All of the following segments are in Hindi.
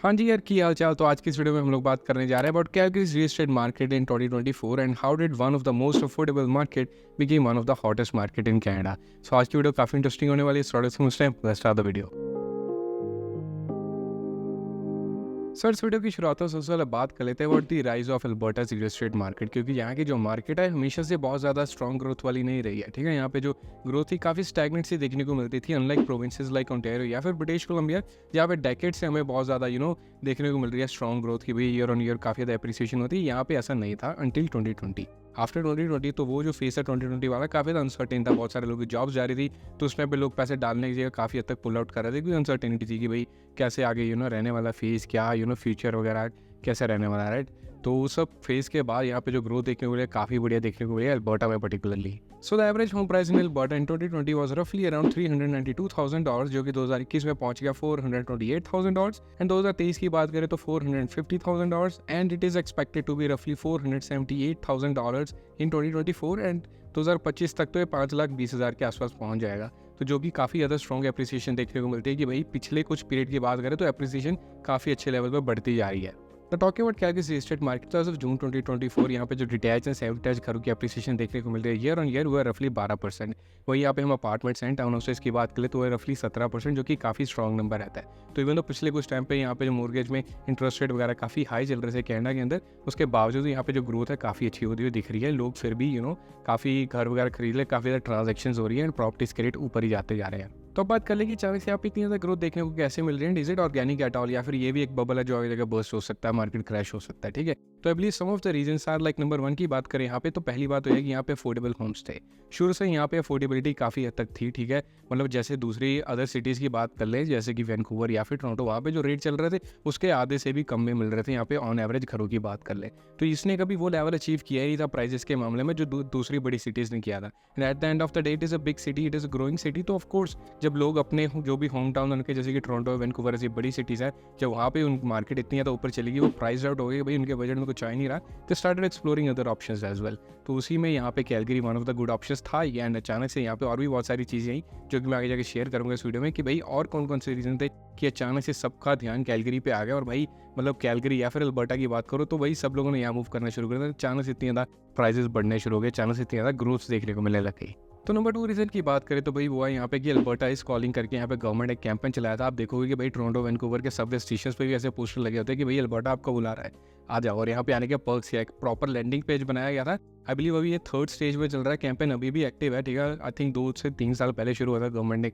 हाँ जी यार, की हाल चाल। तो आज की इस वीडियो में हम लोग बात करने जा रहे हैं about Calgary's real estate market in 2024 and how did one of the most affordable market became one of the hottest market in Canada. So आज की वीडियो काफी इंटरेस्टिंग होने वाली है। Let's start the video. Sir इस वीडियो की शुरुआत तो सबसे पहले बात कर लेते हैं about the rise of Alberta real estate market, क्योंकि यहाँ की जो मार्केट है हमेशा से बहुत ज़्यादा स्ट्रॉन्ग ग्रोथ वाली नहीं रही है। ठीक है, यहाँ पे जो ग्रोथ थी काफ़ी स्टैगनेंट सी देखने को मिलती थी, अनलाइक प्रोविंसेस लाइक ओंटारियो या फिर ब्रिटिश कोलंबिया, जहाँ पे डेकेड से हमें बहुत ज़्यादा देखने को मिल रही है स्ट्रॉन्ग ग्रोथ की, भाई ईयर ऑन ईयर काफ़ी ज़्यादा एप्रिसिएशन होती है। यहाँ पे ऐसा नहीं था अंटिल 2020। आफ्टर 2020 तो वो जो फेस है 2020 वाला काफ़ी ज़्यादा अनसर्टेन था, बहुत सारे लोगों की जॉब्स जा रही थी, तो उस टाइम पे लोग पैसे डालने की जगह काफ़ी हद तक पुल आउट कर रहे थे, क्योंकि अनसर्टेनिटी थी कि भाई कैसे आगे रहने वाला फेस क्या फ्यूचर वगैरह कैसे रहने वाला है, राइट। तो उस सब फेज के बाद यहाँ पे जो ग्रोथ देखने को मिली काफ़ी बढ़िया देखने को मिली है अल्बर्टा में particularly. So the average home price in Alberta in 2020 was रफली अराउंड $392,000, जो कि 2021 में पहुंच गया $428,000, एंड 2023 की बात करें तो $450,000, and it is expected to be रफली $478,000 इन 2024, एंड 2025 तक तो ये 5,20,000 के आसपास पहुंच जाएगा। तो जो कि काफ़ी ज़्यादा स्ट्रॉन्ग एप्रिसिएशन देखने को मिलती है कि भाई पिछले कुछ पीरियड की बात करें तो एप्रिसिएशन काफ़ी अच्छे लेवल पर बढ़ती जा रही है। तो talking about Calgary real estate market, तो एज ऑफ जून 2024 यहाँ पे जो डिटैच एंड सेमी डिटैच घरों की एप्रिसिएशन देखने को मिल रही है ईयर ऑन ईयर, वो है रफली 12%। वही यहाँ पे हम अपार्टमेंट्स एंड टाउन हाउसेस की बात करें तो वो है रफली 17%, जो कि काफ़ी स्ट्रॉन्ग नंबर रहता है। तो इवन तो पिछले कुछ टाइम पे यहाँ पे जो मोर्गेज में इंटरेस्ट रेट वगैरह काफ़ी हाई चल रहे थे कनाडा के अंदर, उसके बावजूद यहाँ पे जो ग्रोथ है काफ़ी अच्छी होती हुई दिख रही है। लोग फिर भी काफ़ी घर वगैरह खरीद ले, काफ़ी ज़्यादा ट्रांजेक्शन हो रही है एंड प्रॉपर्टीज के रेट ऊपर ही जाते जा रहे हैं। तो अब बात कर ले कि अचानक से आप इतनी ज़्यादा ग्रोथ देखने को कैसे मिल रही है, is it organic at all, या फिर ये भी एक बबल है जो आगे जगह बर्स्ट हो सकता है, मार्केट क्रैश हो सकता है। ठीक है, तो I believe some of the reasons are like number 1 की बात करें यहाँ पे, तो पहली बात तो है कि यहाँ पे अफोर्डेबल होम्स थे। शुरू से यहाँ पे अफोर्डेबिलिटी काफ़ी हद तक थी। ठीक है, मतलब जैसे दूसरी अदर सिटीज़ की बात कर ले, जैसे कि वैंकूवर या फिर टोरंटो, वहाँ पे जो रेट चल रहे थे उसके आधे से भी कम में मिल रहे थे यहाँ पे ऑन एवरेज घरों की बात कर ले। तो इसने कभी वो लेवल अचीव किया ही नहीं था प्राइजेस के मामले में जो दूसरी बड़ी सिटीज़ ने किया था। And eight the end of the day it is a big city, it is a growing city. तो ऑफकोर्स जब लोग अपने जो भी होम टाउन उनके, जैसे कि टोरंटो वैंकूवर ऐसी बड़ी सिटीज़ है, जब वहाँ पे उन मार्केट इतनी ज़्यादा ऊपर चलेगी, वो प्राइस आउट हो गई, भाई उनके बजट में कुछ आ ही नहीं रहा, तो started exploring other options as well. तो उसी में यहाँ पे Calgary one of the good options था। एंड अचानक से यहाँ पे और भी बहुत सारी चीज़ें आई जो कि मैं आगे जाके शेयर करूँगा इस वीडियो में, कि भाई और कौन कौन से रीज़न थे कि अचानक से सबका ध्यान कैलगरी पे आ गया। और भाई मतलब कैलगरी या फिर अल्बर्टा की बात करो तो भाई सब लोगों ने यहाँ मूव करना शुरू कर दिया, अचानक से इतनी ज़्यादा प्राइजेस बढ़ने शुरू हो गए, अचानक से इतनी ज़्यादा ग्रोथ देखने को मिलने लग गई। तो नंबर 2 रीज़न की बात करें तो भाई वो है यहाँ पे कि अल्बर्टा इज कॉलिंग करके यहाँ पे गवर्नमेंट एक कैंपेन चलाया था। आप देखोगे कि भाई टोरंटो वैंकूवर के सबवे स्टेशंस पे भी ऐसे पोस्टर लगे होते हैं कि भाई अल्बर्टा आपको बुला रहा है, आ जाओ। और यहाँ पे आने के पर्क्स या एक प्रॉपर लैंडिंग पेज बनाया गया था। आई बिलीव अभी ये 3rd स्टेज में चल रहा है, कैंपेन अभी भी एक्टिव है। ठीक है, आई थिंक 2 से 3 साल पहले शुरू हुआ था गवर्नमेंट ने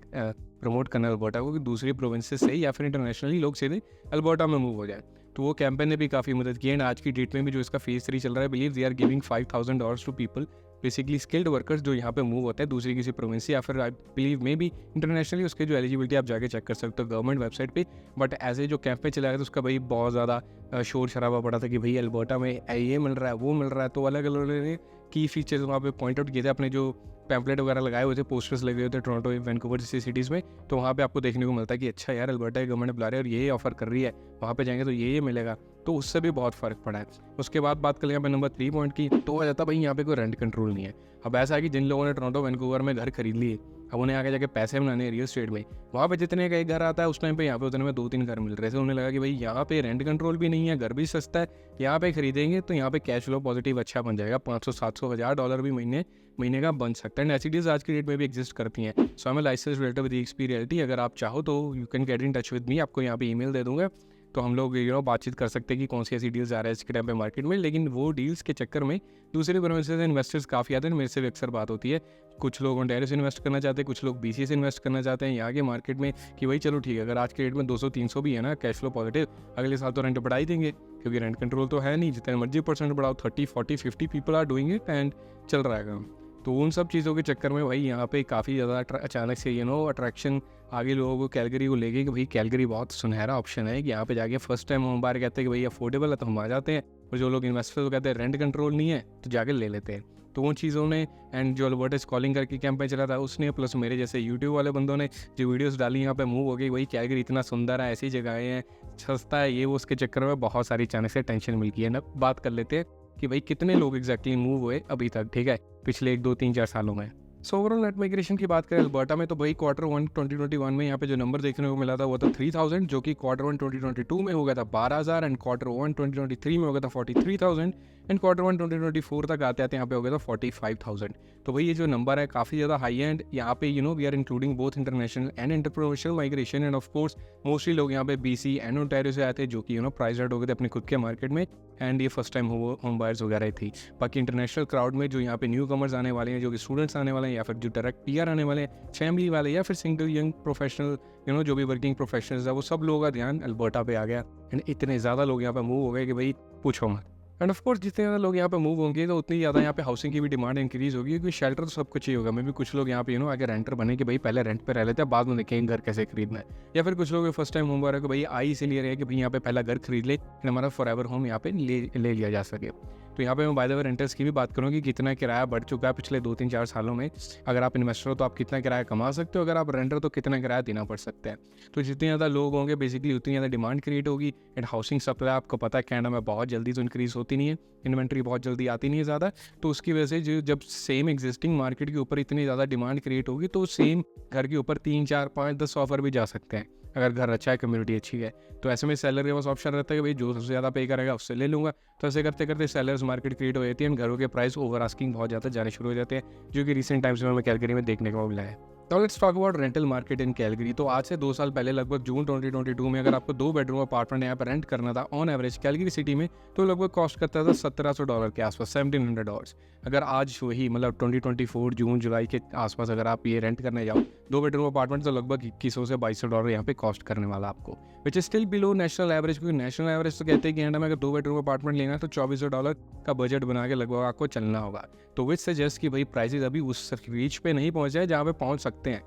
प्रमोट करना अल्बर्टा को कि दूसरी प्रोविंसेस से या फिर इंटरनेशनली लोग सीधे अल्बर्टा में मूव हो जाए। तो वो कैंपेन ने भी काफ़ी मदद की। एंड आज की डेट में भी जो इसका फेज 3 चल रहा है, believe they are giving $5,000 to people, basically skilled workers जो यहाँ पे मूव होते हैं दूसरी किसी प्रोविंस से, या फिर I believe may be internationally. उसके जो एलिजिबिलिटी आप जाके चेक कर सकते हो गवर्नमेंट वेबसाइट पे। बट एज ए जो कैंपेन चलाया था उसका भाई बहुत ज़्यादा शोर शराबा पड़ा था कि भाई अल्बर्टा में ये मिल रहा है वो मिल रहा है। तो अलग अलग की फीचर्स वहाँ पे पॉइंट आउट किए थे, अपने जो पैम्पलेट वगैरह लगाए हुए थे, पोस्टर्स लगे हुए थे टोरंटो वैंकूवर जैसी सिटीज़ में। तो वहाँ पे आपको देखने को मिलता है कि अच्छा यार अल्बर्टा की गवर्नमेंट बुला रही है और ये ऑफर कर रही है, वहाँ पे जाएंगे तो ये मिलेगा। तो उससे भी बहुत फ़र्क पड़ा है। उसके बाद बात करें यहाँ पे नंबर 3 पॉइंट की, तो हो जाता भाई यहाँ पे कोई रेंट कंट्रोल नहीं है। अब ऐसा है कि जिन लोगों ने टोरंटो वैंकूवर में घर खरीद लिए, अब उन्हें आगे जाके पैसे बनाने हैं रियल एस्टेट में, वहाँ पे जितने का एक घर आता है उस टाइम पे यहाँ पे उतने में 2-3 घर मिल रहे थे। उन्हें लगा कि भाई यहाँ पे रेंट कंट्रोल भी नहीं है, घर भी सस्ता है, यहाँ पे खरीदेंगे तो यहाँ पे कैश फ्लो पॉजिटिव अच्छा बन जाएगा, $500-700,000 भी महीने का बन सकता है। एंड ऐसी डील्स आज की डेट में भी एग्जिस्ट करती हैं। सो हमें लाइसेंस रिलेटेड विद एक्सपीरियलिटी, अगर आप चाहो तो you can get in touch with मी, आपको यहाँ पे ईमेल दे दूंगा, तो हम लोग बातचीत कर सकते हैं कि कौन सी ऐसी डील्स आ रहा है इसके टाइम पे मार्केट में। लेकिन वो डील्स के चक्कर में दूसरे प्रोविंसेस से इन्वेस्टर्स काफ़ी आते हैं। मेरे से भी अक्सर बात होती है, कुछ लोग ओंटारियो से इन्वेस्ट करना चाहते हैं, कुछ लोग BC से इन्वेस्ट करना चाहते हैं यहाँ के मार्केट में, कि भाई चलो ठीक है अगर आज के रेट में 200-300 भी है ना कैश फ्लो पॉजिटिव, अगले साल तो रेंट बढ़ा ही देंगे, क्योंकि रेंट कंट्रोल तो है नहीं, जितने मर्जी % बढ़ाओ, 30-40-50 people are doing it and चल रहा है काम। तो उन सब चीज़ों के चक्कर में भाई यहाँ पे काफ़ी ज़्यादा अचानक से अट्रैक्शन आगे लोगों को कैलगरी को लेके कि भाई कैलगरी बहुत सुनहरा ऑप्शन है कि यहाँ पे जाके फर्स्ट टाइम हम बार कहते हैं कि भाई अफोर्डेबल है तो हम आ जाते हैं, और जो लोग इन्वेस्टर्स को कहते हैं रेंट कंट्रोल नहीं है तो जाके ले लेते हैं। तो उन चीज़ों ने, एंड जो अल्बर्टा इज कॉलिंग करके कैंपेन चला था उसने, प्लस मेरे जैसे यूट्यूब वाले बंदों ने जो वीडियोस डाली यहाँ पे मूव हो गई, वही कैलगरी इतना सुंदर है, ऐसी जगहें हैं, सस्ता है, ये वो, उसके चक्कर में बहुत सारी अचानक से टेंशन मिल गई है ना। बात कर लेते हैं कि भाई कितने लोग एग्जैक्टली मूव हुए अभी तक, ठीक है, पिछले 1, 2, 3, 4 सालों में। सो ओवरऑल नेट माइग्रेशन की बात करें अल्बर्टा में, तो भाई Q1 2021 में यहाँ पे जो नंबर देखने को मिला था वो था 3000, जो कि Q1 2022 में हो गया था 12000, एंड Q1 2023 में हो गया था 43000, एंड Q1 2024 तक आते आते यहाँ पे हो गया था 45000। तो भाई ये जो नंबर है काफ़ी ज़्यादा हाई है, एंड यहाँ पे we are including both international and interprovincial migration, and of course mostly लोग यहाँ पे BC एंड ओंटारियो से आते हैं, जो कि प्राइस आउट हो गए थे अपने खुद के मार्केट में, एंड ये फर्स्ट टाइम होम बायर्स वगैरह थी। बाकी इंटरनेशनल क्राउड में जो यहाँ पे न्यू कमर्स आने वाले हैं, जो कि स्टूडेंट्स आने वाले हैं, या फिर जो डायरेक्ट PR आने वाले हैं, फैमिली वाले, या फिर सिंगल यंग प्रोफेशनल जो भी वर्किंग प्रोफेशनल्स है, वो सब लोगों का ध्यान अल्बर्टा पे आ गया, एंड इतने ज़्यादा लोग यहाँ पे मूव हो गए कि भाई पूछो मत। एंड ऑफ कोर्स जितने ज़्यादा लोग यहाँ पे मूव होंगे तो उतनी ज़्यादा यहाँ पे हाउसिंग की भी डिमांड इंक्रीज होगी, क्योंकि शेल्टर तो सब कुछ ही होगा। मे भी कुछ लोग यहाँ पे आगे रेंटर बने कि भाई पहले रेंट पे रह लेते हैं, बाद में देखेंगे घर कैसे खरीदना है, या फिर कुछ लोग फर्स्ट टाइम होम बायर है कि भाई आई इसीलिए रहे कि भाई यहाँ पे पहला घर खरीद ले, हमारा फॉरएवर होम यहाँ पे ले लिया जा सके। तो यहाँ पे मैं बाय द वे रेंटर्स की भी बात करूँ कि कितना किराया बढ़ चुका है पिछले 2-3-4 सालों में। अगर आप इन्वेस्टर हो तो आप कितना किराया कमा सकते हो, अगर आप रेंटर तो कितना किराया देना पड़ सकता है। तो जितने ज़्यादा लोग होंगे बेसिकली उतनी ज़्यादा डिमांड क्रिएट होगी, एंड हाउसिंग सप्लाई आपको पता है कनाडा में बहुत जल्दी तो इंक्रीज़ होती नहीं है, इन्वेंट्री बहुत जल्दी आती नहीं है ज़्यादा। तो उसकी वजह से जो जब सेम एग्जिस्टिंग मार्केट के ऊपर इतनी ज़्यादा डिमांड क्रिएट होगी तो सेम घर के ऊपर 3-4-5-10 ऑफर भी जा सकते हैं, अगर घर अच्छा है, कम्युनिटी अच्छी है। तो ऐसे में सेलर के पास ऑप्शन रहता है कि भाई जो सबसे ज़्यादा पे करेगा उससे ले लूँगा। तो ऐसे करते करते सेलर्स मार्केट क्रिएट हो जाती है, घरों के प्राइस ओवर आस्किंग बहुत ज़्यादा जाने शुरू हो जाते हैं, जो कि रिसेंट टाइम्स में हमें कैलगरी में देखने को मिला है। तो let's talk about rental market in Calgary. तो आज से 2 साल पहले लगभग जून 2022 में अगर आपको 2 बेडरूम अपार्टमेंट यहाँ पर रेंट करना था ऑन एवरेज कैलगरी सिटी में, तो लगभग कॉस्ट करता था $1700 के आसपास, $1700। अगर आज वही मतलब 2024 जून जुलाई के आसपास अगर आप ये रेंट करने जाओ 2 बेडरूम अपार्टमेंट, तो लगभग $2100 से $2200 यहाँ पे कॉस्ट करने वाला आपको, which is still below national average. क्योंकि नेशनल एवरेज तो कहते हैं कि कनाडा में अगर 2 बेडरूम अपार्टमेंट लेना है तो $2400 का बजट बना के लगभग आपको चलना होगा। तो विच सजेस्ट कि भाई प्राइसेज अभी उस रीच पे नहीं पहुंचे हैं जहाँ पे पहुंच सकते हैं।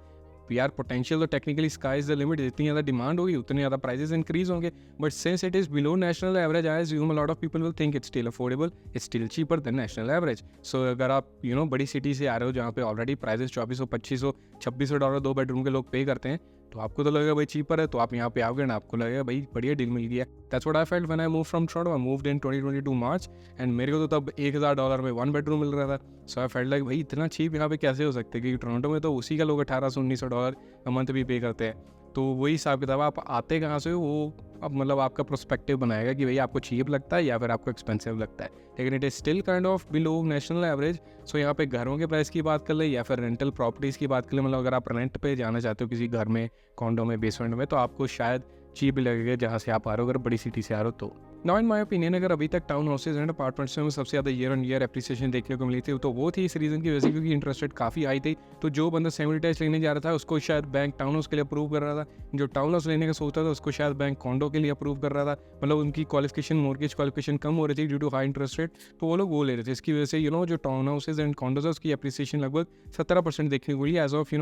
PR पोटेंशियल तो technically sky is the limit, जितनी ज़्यादा डिमांड होगी उतने ज़्यादा प्राइसेस इंक्रीज होंगे, but since it is below national average I assume a lot of people will think it's still affordable, it's still cheaper than national average. So अगर आप बड़ी सिटी से आ रहे हो जहाँ पे ऑलरेडी प्राइसेस $2400, $2500, $2600 2 बेडरूम के लोग पे करते हैं, तो आपको तो लगेगा भाई चीपर है, तो आप यहाँ पे आओगे ना आपको लगेगा भाई बढ़िया डील मिल गया। That's what I felt when I move from Toronto. I moved in 2022 March, and मेरे को तो तब $1000 में 1 बेडरूम मिल रहा था। सो आई फेल्ट लाइक भाई इतना चीप यहाँ पे कैसे हो सकते हैं, क्योंकि टोरंटो में तो उसी का लोग $1800-1900 मंथ भी पे करते हैं। तो वही हिसाब किताब, आप आते कहाँ से हो वो अब मतलब आपका प्रोस्पेक्टिव बनाएगा कि भाई आपको चीप लगता है या फिर आपको एक्सपेंसिव लगता है, लेकिन it is still kind of below national average. So यहाँ पे घरों के प्राइस की बात कर ले या फिर रेंटल प्रॉपर्टीज़ की बात कर ले, मतलब अगर आप रेंट पे जाना चाहते हो किसी घर में, कॉन्डो में, बेसमेंट में, तो आपको शायद चीप लगेगा जहाँ से आप आ रहे हो, अगर बड़ी सिटी से आ रहे हो तो। नाउ इन माय ओपिनियन अगर अभी तक टाउन हाउसेज एंड अपार्टमेंट्स में सबसे ज़्यादा ईयर ऑन ईयर एप्रिसिएशन देखने को मिली थी, तो वो थी इस रीज़न की वजह से क्योंकि इंटरेस्ट रेट काफ़ी हाई थी। तो जो बंदा सेमी डिटैच लेने जा रहा था उसको शायद बैंक टाउन हाउस के लिए अप्रूव कर रहा था, जो टाउन हाउस लेने का सोचता था उसको शायद बैंक कॉन्डो के लिए अप्रूव कर रहा था। मतलब उनकी क्वालिफिकेशन, मॉर्गेज क्वालिफिकेशन कम हो रही थी due to high interest rate, तो वो लोग वो ले रहे थे। इसकी वजह से जो टाउन हाउसेज एंड कॉन्डोज है उसकी एप्रिसिएशन लगभग 17% देखने को मिली as of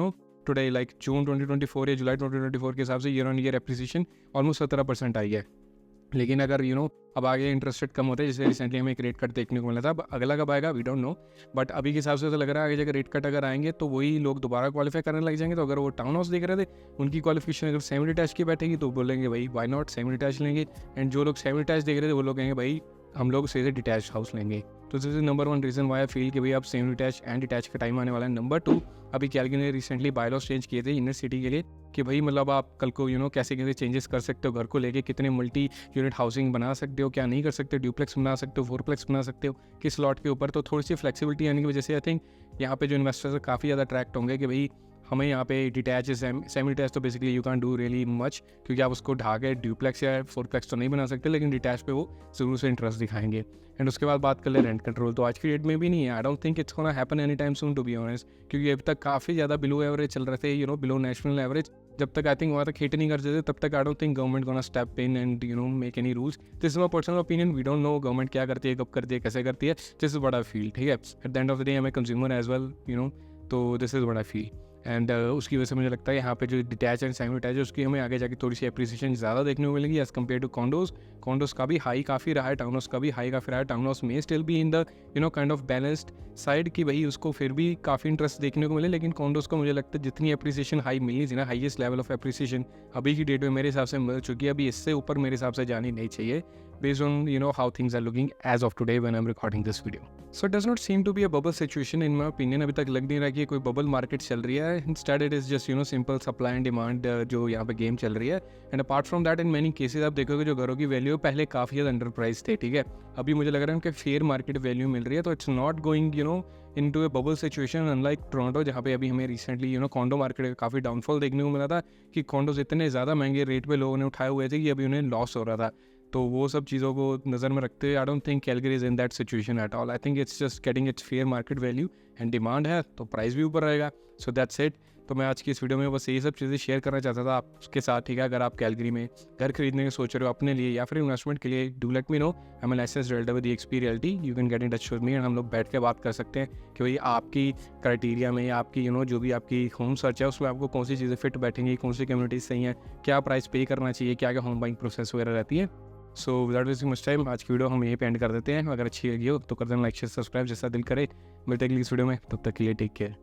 today, like June 2024 या जुलाई 2024 के हिसाब से year on year appreciation almost 17% आई है। लेकिन अगर अब आगे इंटरेस्ट रेट कम होते हैं, जैसे रिसेंटली हमें एक रेट कट देखने को मिला था, अब अगला कब आएगा वी डोंट नो, बट अभी के हिसाब से तो लग रहा है आगे जाकर रेट कट अगर आएंगे तो वही लोग दोबारा क्वालिफाई करने लग जाएंगे। तो अगर वो टाउन हाउस देख रहे थे उनकी क्वालिफिकेशन अगर सेमी डिटैच की बैठेगी तो बोलेंगे भाई वाई नॉट सेमी डिटैच लेंगे, एंड जो लोग सेमी डिटैच देख रहे थे वो लोग कहेंगे भाई हम लोग सीधे डिटैच हाउस लेंगे। तो this is number 1 reason why I feel कि भाई अब सेमी डिटैच एंड डिटैच का टाइम आने वाला है। नंबर 2, अभी कैलगरी ने रिसेंटली बायलॉज चेंज किए थे इनर सिटी के लिए कि भाई मतलब आप कल को कैसे कैसे चेंजेस कर सकते हो घर को लेके, कितने मल्टी यूनिट हाउसिंग बना सकते हो, क्या नहीं कर सकते, ड्यूप्लेक्स बना सकते हो, 4प्लेक्स बना सकते हो, किस लॉट के ऊपर। तो थोड़ी सी फ्लेक्सिबिलिटी आने की वजह से आई थिंक यहाँ पे जो इन्वेस्टर्स है काफ़ी ज़्यादा अट्रैक्ट होंगे कि भाई हमें यहाँ पे डिटैच सेमी डिटैच तो basically you can do really much, क्योंकि आप उसको ढा के ड्यूप्लेक्स या 4प्लेक्स तो नहीं बना सकते, लेकिन डिटैच पे वो जरूर से इंटरेस्ट दिखाएंगे। एंड उसके बाद बात कर ले रेंट कंट्रोल, तो आज की डेट में भी नहीं है। I don't think it's gonna happen any time soon to be honest, क्योंकि अभी तक काफ़ी ज़्यादा बिलो एवरेज चल रहे थे, बिलो नेशनल एवरेज। जब तक आई थिंक वहाँ तक हिट नहीं करते थे तब तक I don't think government gonna step in and make any rules. This is my personal opinion, we don't know government क्या करती है, कब करती है, कैसे करती है, this is what I feel. ठीक है, at the end of the day I am a consumer as well, तो this is what I feel. And उसकी वजह से मुझे लगता है यहाँ पे जो डिटैच एंड सेमी डिटैच है उसकी हमें आगे जाके थोड़ी सी एप्रिसिएशन ज़्यादा देखने को मिलेगी एज़ कम्पेयर टू कॉन्डोज का भी हाई काफ़ी रहा है, टाउन हाउस का भी हाई काफ़ी रहा है। टाउन हाउस में स्टिल भी in the kind of balanced side की भाई उसको फिर भी काफ़ी इंटरेस्ट देखने को मिले, लेकिन कॉन्डोज को मुझे लगता है जितनी एप्रिसिएशन हाई मिली थी ना, हाईएस्ट लेवल ऑफ एप्रिसिएशन अभी की डेट में मेरे हिसाब से मिल चुकी है, अभी इससे ऊपर मेरे हिसाब से जानी नहीं चाहिए। based on how things are looking as of today when I'm recording this video. So it does not seem to be a bubble situation in my opinion. अभी तक लग नहीं रहा कि कोई बबल मार्केट चल रही है. Instead it is just simple supply and demand जो यहाँ पे गेम चल रही है. And apart from that in many cases आप देखोगे जो घरों की वैल्यू पहले काफ़ी ज़्यादा अंडर प्राइस थे, ठीक है. अभी मुझे लग रहा है उनके फेयर मार्केट वैल्यू मिल रही है, तो it's not going into A bubble situation unlike Toronto, जहाँ पे अभी हमें रिसेंटली कॉन्डो मार्केट का काफ़ी डाउनफॉल देखने को मिला था कि कॉन्डोज इतने ज़्यादा महंगे रेट पे लोगों ने उठाए हुए थे कि अभी उन्हें लॉस हो रहा था. तो वो सब चीज़ों को नज़र में रखते हुए आई don't think Calgary is in that situation at all. I think it's just getting it's fair market value and demand है तो प्राइस भी ऊपर रहेगा. So that's it. तो मैं आज की इस वीडियो में बस यही सब चीज़ें शेयर करना चाहता था आपके साथ, ठीक है. अगर आप कैलगरी में घर खरीदने की सोच रहे हो अपने लिए या फिर इन्वेस्टमेंट के लिए, do let me know. I am license realtor with eXp Realty. You can get in touch with me and हम लोग बैठ के बात कर सकते हैं कि भाई आपकी क्राइटेरिया में, आपकी जो भी आपकी होम सर्च है उसमें आपको कौन सी चीज़ें फिट बैठेंगी, कौन सी कम्युनिटीज़ सही हैं, क्या प्राइस पे करना चाहिए, क्या क्या होम बाइंग प्रोसेस वगैरह रहती है. So without wasting much time आज की वीडियो हम यहीं पे एंड कर देते हैं. अगर अच्छी लगी हो तो कर देना लाइक शेयर सब्सक्राइब जैसा दिल करे. मिलते हैं अगली इस वीडियो में, तब तक के लिए टेक केयर.